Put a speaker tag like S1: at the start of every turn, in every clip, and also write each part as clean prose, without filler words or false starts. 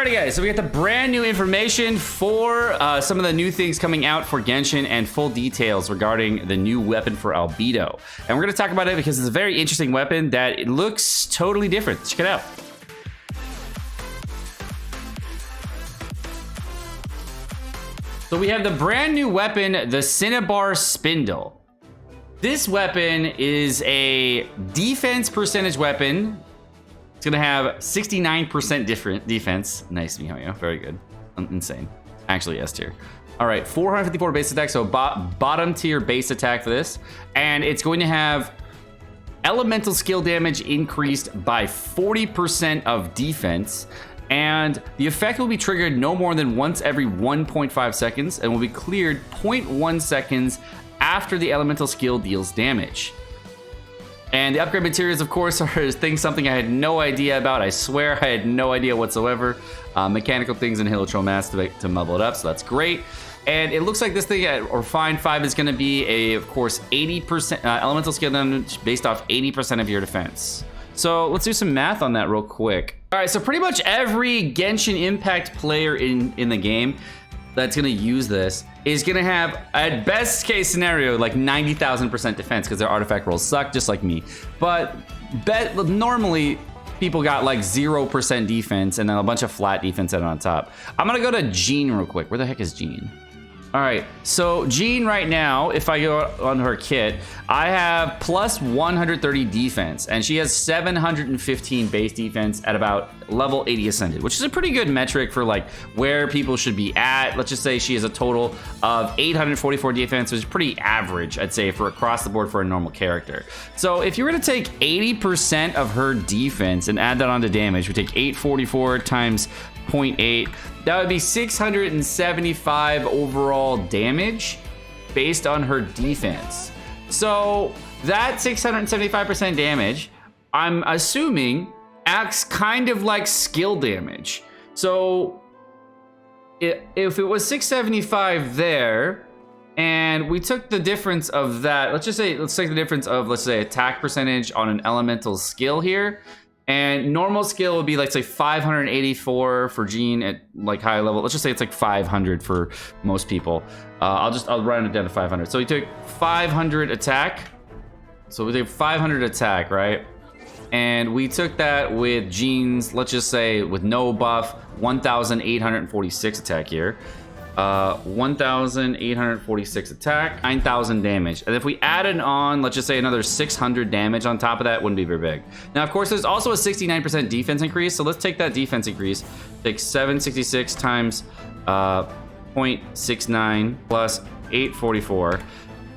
S1: Alrighty guys, so we got the brand new information for some of the new things coming out for Genshin and full details regarding the new weapon for Albedo. And we're going to talk about it because it's a very interesting weapon that it looks totally different. Check it out. So we have the brand new weapon, the Cinnabar Spindle. This weapon is a defense percentage weapon. It's gonna have 69% different defense. Nice, Mihoyo. Very good. Insane. Actually, S tier. All right, 454 base attack, so bottom tier base attack for this. And it's going to have elemental skill damage increased by 40% of defense. And the effect will be triggered no more than once every 1.5 seconds and will be cleared 0.1 seconds after the elemental skill deals damage. And the upgrade materials, of course, are something I had no idea about. I swear I had no idea whatsoever. Mechanical things and Hilichurl mass to muddle it up, so that's great. And it looks like this thing at Refined 5 is going to be, of course, 80% elemental skill damage based off 80% of your defense. So let's do some math on that real quick. All right, so pretty much every Genshin Impact player in the game that's going to use this is going to have, at best case scenario, like 90,000% defense because their artifact rolls suck, just like me. But normally, people got like 0% defense and then a bunch of flat defense on top. I'm going to go to Jean real quick. Where the heck is Jean? All right, so Jean right now, if I go on her kit, I have plus 130 defense, and she has 715 base defense at about level 80 ascended, which is a pretty good metric for like where people should be at. Let's just say she has a total of 844 defense, which is pretty average, I'd say, for across the board for a normal character. So if you were to take 80% of her defense and add that onto damage, we take 844 times 0.8, that would be 675 overall damage based on her defense. So that 675% damage, I'm assuming, acts kind of like skill damage. So if it was 675 there, and we took the difference of that, let's take the difference of, let's say, attack percentage on an elemental skill here. And normal skill would be, like, say, 584 for Jean at like high level. Let's just say it's like 500 for most people. I'll round it down to 500. So we took 500 attack. So we took 500 attack, right? And we took that with Jean's, let's just say with no buff, 1,846 attack here. 1,846 attack, 9,000 damage. And if we added on, let's just say another 600 damage on top of that, wouldn't be very big. Now, of course, there's also a 69% defense increase. So let's take that defense increase. Take 766 times 0.69 plus 844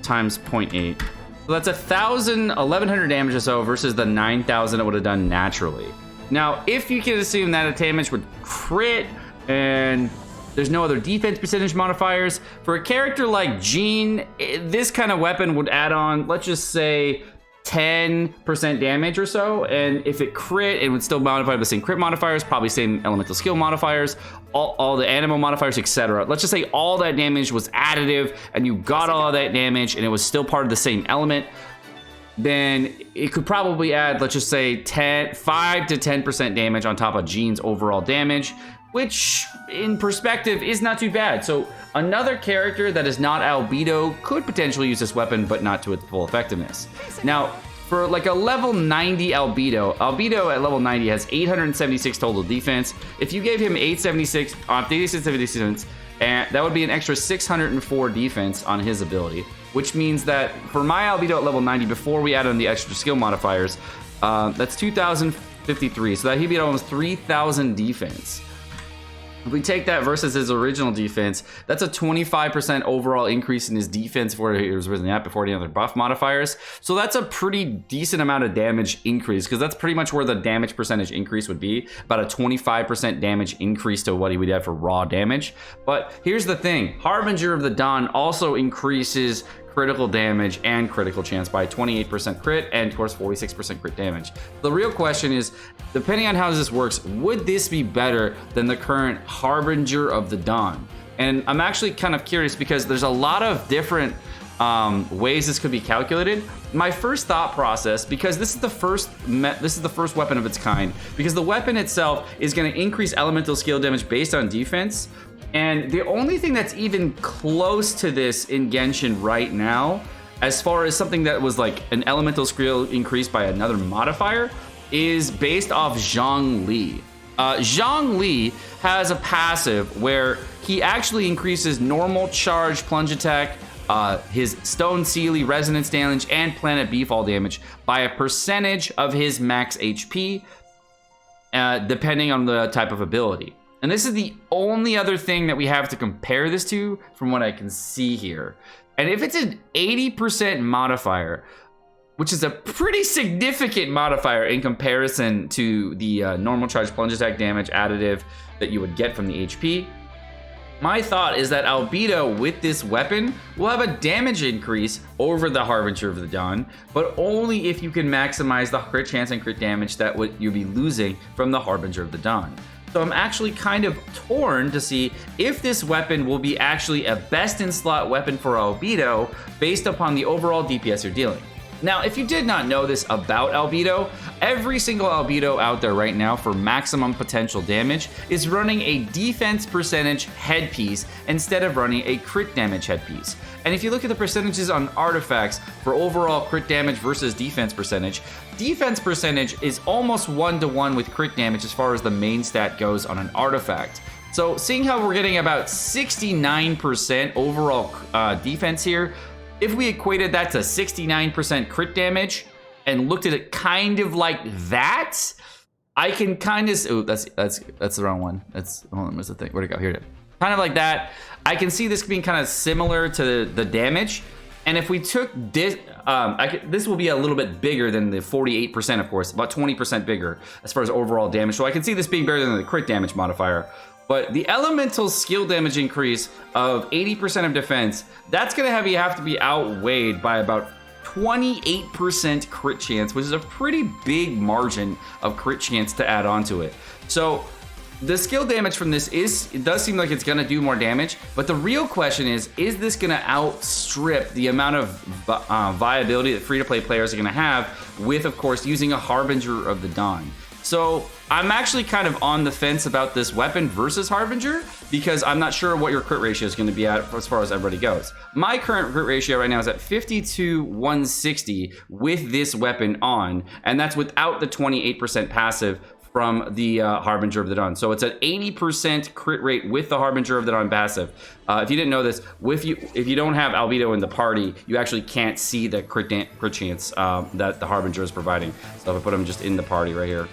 S1: times 0.8. So that's 1,100 damage or so versus the 9,000 it would have done naturally. Now, if you can assume that damage would crit and there's no other defense percentage modifiers, for a character like Jean, this kind of weapon would add on, let's just say, 10% damage or so. And if it crit, it would still modify the same crit modifiers, probably same elemental skill modifiers, all the animal modifiers, etc. Let's just say all that damage was additive and you got all of that damage and it was still part of the same element. Then it could probably add, let's just say, 5 to 10% damage on top of Jean's overall damage, which in perspective is not too bad. So another character that is not Albedo could potentially use this weapon, but not to its full effectiveness. Now, for like a level 90 Albedo at level 90 has 876 total defense. If you gave him 876 on 86, and that would be an extra 604 defense on his ability, which means that for my Albedo at level 90, before we add on the extra skill modifiers, that's 2,053. So that he'd be at almost 3,000 defense. If we take that versus his original defense, that's a 25% overall increase in his defense before he was originally at, before any other buff modifiers. So that's a pretty decent amount of damage increase, because that's pretty much where the damage percentage increase would be, about a 25% damage increase to what he would have for raw damage. But here's the thing, Harbinger of the Dawn also increases critical damage and critical chance by 28% crit and of course 46% crit damage. The real question is, depending on how this works, would this be better than the current Harbinger of the Dawn? And I'm actually kind of curious because there's a lot of different ways this could be calculated. My first thought process, because this is the first weapon of its kind, because the weapon itself is going to increase elemental skill damage based on defense, and the only thing that's even close to this in Genshin right now, as far as something that was like an elemental skill increased by another modifier, is based off Zhongli. Zhongli has a passive where he actually increases normal charge plunge attack, his Stone Sealy resonance damage, and Planet Beefall damage by a percentage of his max HP, depending on the type of ability. And this is the only other thing that we have to compare this to from what I can see here. And if it's an 80% modifier, which is a pretty significant modifier in comparison to the normal charge plunge attack damage additive that you would get from the HP, my thought is that Albedo with this weapon will have a damage increase over the Harbinger of the Dawn, but only if you can maximize the crit chance and crit damage that you'd be losing from the Harbinger of the Dawn. So I'm actually kind of torn to see if this weapon will be actually a best in slot weapon for Albedo based upon the overall DPS you're dealing. Now, if you did not know this about Albedo, every single Albedo out there right now for maximum potential damage is running a defense percentage headpiece instead of running a crit damage headpiece. And if you look at the percentages on artifacts for overall crit damage versus defense percentage is almost 1-to-1 with crit damage as far as the main stat goes on an artifact. So seeing how we're getting about 69% overall defense here, if we equated that to 69% crit damage and looked at it kind of like that, I can kind of, oh, that's the wrong one. Hold on, where's the thing? Where'd it go? Here it is. Kind of like that. I can see this being kind of similar to the damage. And if we took this, this will be a little bit bigger than the 48%, of course, about 20% bigger as far as overall damage. So I can see this being better than the crit damage modifier. But the elemental skill damage increase of 80% of defense, that's going to have to be outweighed by about 28% crit chance, which is a pretty big margin of crit chance to add on to it. So the skill damage from this it does seem like it's going to do more damage, but the real question is this going to outstrip the amount of viability that free-to-play players are going to have with, of course, using a Harbinger of the Dawn? So I'm actually kind of on the fence about this weapon versus Harbinger because I'm not sure what your crit ratio is going to be at as far as everybody goes. My current crit ratio right now is at 52-160 with this weapon on, and that's without the 28% passive from the Harbinger of the Dawn. So it's an 80% crit rate with the Harbinger of the Dawn passive. If you didn't know this, if you don't have Albedo in the party, you actually can't see the crit chance that the Harbinger is providing. So if I put him just in the party right here,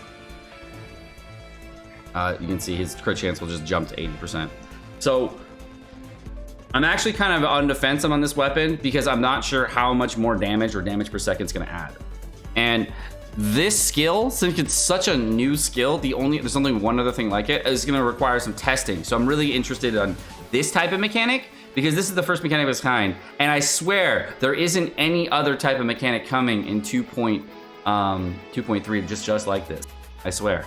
S1: you can see his crit chance will just jump to 80%. So I'm actually kind of on defensive on this weapon because I'm not sure how much more damage or damage per second it's going to add. And this skill, since it's such a new skill, there's only one other thing like it, is going to require some testing. So I'm really interested on this type of mechanic because this is the first mechanic of its kind. And I swear there isn't any other type of mechanic coming in 2.3 just like this. I swear.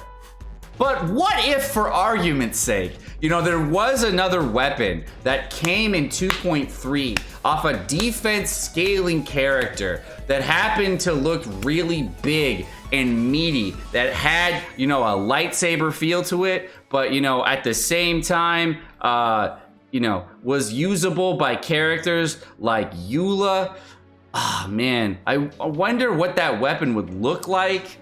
S1: But what if, for argument's sake, there was another weapon that came in 2.3 off a defense scaling character that happened to look really big and meaty, that had, a lightsaber feel to it, but, at the same time, was usable by characters like Eula. Ah, man, I wonder what that weapon would look like.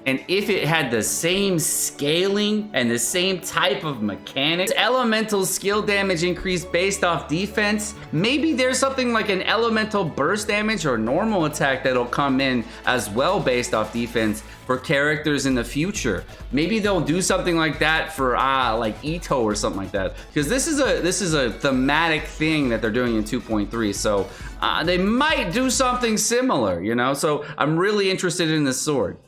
S1: And if it had the same scaling and the same type of mechanics, elemental skill damage increase based off defense, maybe there's something like an elemental burst damage or normal attack that'll come in as well based off defense for characters in the future. Maybe they'll do something like that for like Ito or something like that. Because this is a thematic thing that they're doing in 2.3. So they might do something similar, So I'm really interested in this sword.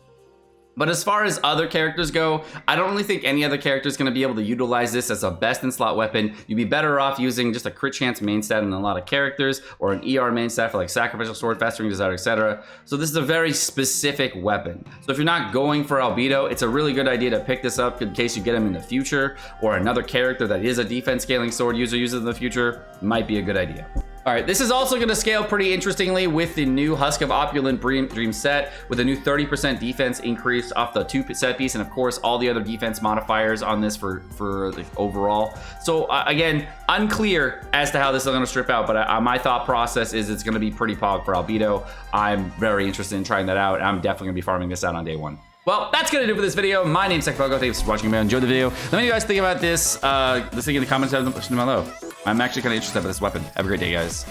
S1: But as far as other characters go, I don't really think any other character is going to be able to utilize this as a best in slot weapon. You'd be better off using just a crit chance main stat in a lot of characters, or an ER main stat for like Sacrificial Sword, Fast Ring Desire, etc. So this is a very specific weapon. So if you're not going for Albedo, it's a really good idea to pick this up in case you get him in the future, or another character that is a defense scaling sword user uses in the future. Might be a good idea. All right, this is also going to scale pretty interestingly with the new Husk of Opulent Dream set with a new 30% defense increase off the 2 set piece, and of course all the other defense modifiers on this for the overall. So again, unclear as to how this is going to strip out, but my thought process is it's going to be pretty pog for Albedo. I'm very interested in trying that out. I'm definitely going to be farming this out on day 1. Well, that's going to do it for this video. My name's Sekapoko. Thanks for watching. Enjoyed the video. Let me know you guys think about this thing in the comments down below. I'm actually kind of interested about this weapon. Have a great day, guys.